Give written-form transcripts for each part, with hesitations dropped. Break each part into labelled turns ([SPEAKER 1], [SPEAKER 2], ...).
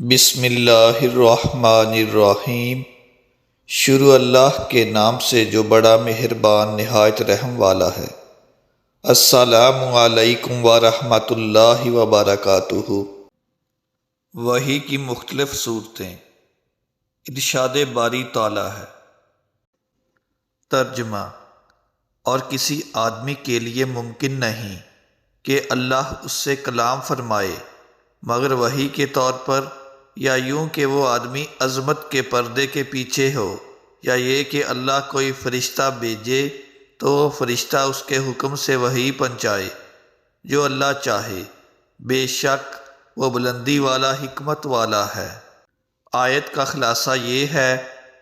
[SPEAKER 1] بسم اللہ الرحمن الرحیم۔ شروع اللہ کے نام سے جو بڑا مہربان نہایت رحم والا ہے۔ السلام علیکم ورحمۃ اللہ وبرکاتہ۔ وحی کی مختلف صورتیں۔ ارشاد باری تعالیٰ ہے۔ ترجمہ: اور کسی آدمی کے لیے ممکن نہیں کہ اللہ اس سے کلام فرمائے مگر وحی کے طور پر، یا یوں کہ وہ آدمی عظمت کے پردے کے پیچھے ہو، یا یہ کہ اللہ کوئی فرشتہ بھیجے تو وہ فرشتہ اس کے حکم سے وحی پہنچائے جو اللہ چاہے۔ بے شک وہ بلندی والا حکمت والا ہے۔ آیت کا خلاصہ یہ ہے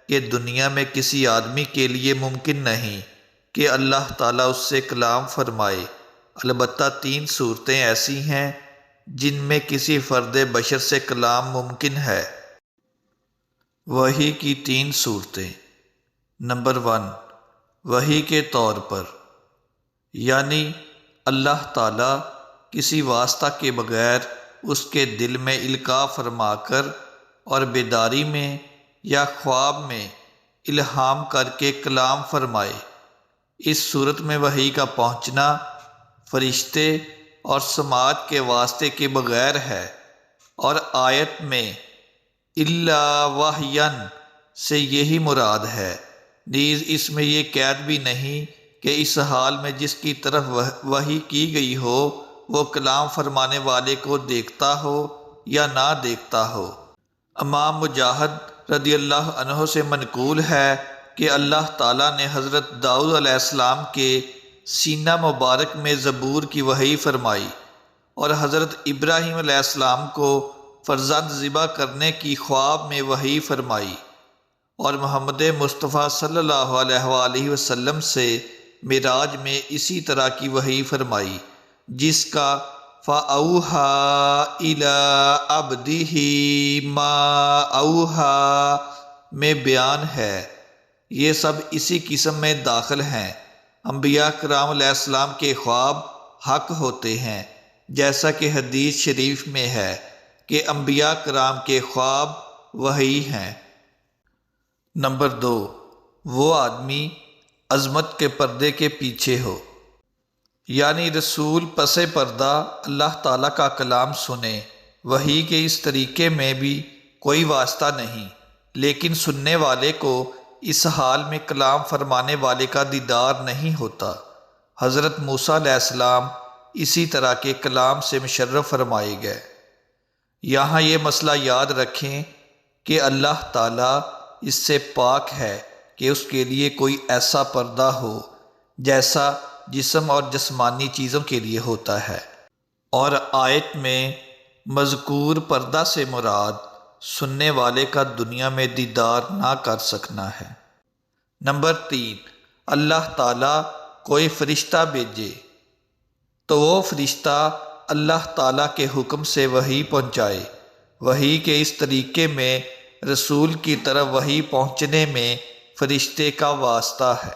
[SPEAKER 1] کہ دنیا میں کسی آدمی کے لیے ممکن نہیں کہ اللہ تعالیٰ اس سے کلام فرمائے، البتہ 3 صورتیں ایسی ہیں جن میں کسی فرد بشر سے کلام ممکن ہے۔ وحی کی 3 صورتیں۔ نمبر 1، وحی کے طور پر، یعنی اللہ تعالیٰ کسی واسطہ کے بغیر اس کے دل میں القاء فرما کر اور بیداری میں یا خواب میں الہام کر کے کلام فرمائے۔ اس صورت میں وحی کا پہنچنا فرشتے اور سماعت کے واسطے کے بغیر ہے، اور آیت میں الا وحیًا سے یہی مراد ہے۔ نیز اس میں یہ قید بھی نہیں کہ اس حال میں جس کی طرف وحی کی گئی ہو وہ کلام فرمانے والے کو دیکھتا ہو یا نہ دیکھتا ہو۔ امام مجاہد رضی اللہ عنہ سے منقول ہے کہ اللہ تعالیٰ نے حضرت داؤد علیہ السلام کے سینہ مبارک میں زبور کی وحی فرمائی، اور حضرت ابراہیم علیہ السلام کو فرزند ذبح کرنے کی خواب میں وحی فرمائی، اور محمد مصطفیٰ صلی اللہ علیہ وآلہ وسلم سے معراج میں اسی طرح کی وحی فرمائی، جس کا فَأَوْحَىٰ إِلَىٰ عَبْدِهِ مَا أَوْحَىٰ میں بیان ہے۔ یہ سب اسی قسم میں داخل ہیں۔ انبیاء کرام علیہ السلام کے خواب حق ہوتے ہیں، جیسا کہ حدیث شریف میں ہے کہ انبیاء کرام کے خواب وحی ہیں۔ نمبر 2، وہ آدمی عظمت کے پردے کے پیچھے ہو، یعنی رسول پس پردہ اللہ تعالیٰ کا کلام سنے۔ وحی کے اس طریقے میں بھی کوئی واسطہ نہیں، لیکن سننے والے کو اس حال میں کلام فرمانے والے کا دیدار نہیں ہوتا۔ حضرت موسیٰ علیہ السلام اسی طرح کے کلام سے مشرف فرمائے گئے۔ یہاں یہ مسئلہ یاد رکھیں کہ اللہ تعالیٰ اس سے پاک ہے کہ اس کے لیے کوئی ایسا پردہ ہو جیسا جسم اور جسمانی چیزوں کے لیے ہوتا ہے، اور آیت میں مذکور پردہ سے مراد سننے والے کا دنیا میں دیدار نہ کر سکنا ہے۔ نمبر 3، اللہ تعالیٰ کوئی فرشتہ بھیجے تو وہ فرشتہ اللہ تعالیٰ کے حکم سے وحی پہنچائے۔ وحی کے اس طریقے میں رسول کی طرف وحی پہنچنے میں فرشتے کا واسطہ ہے۔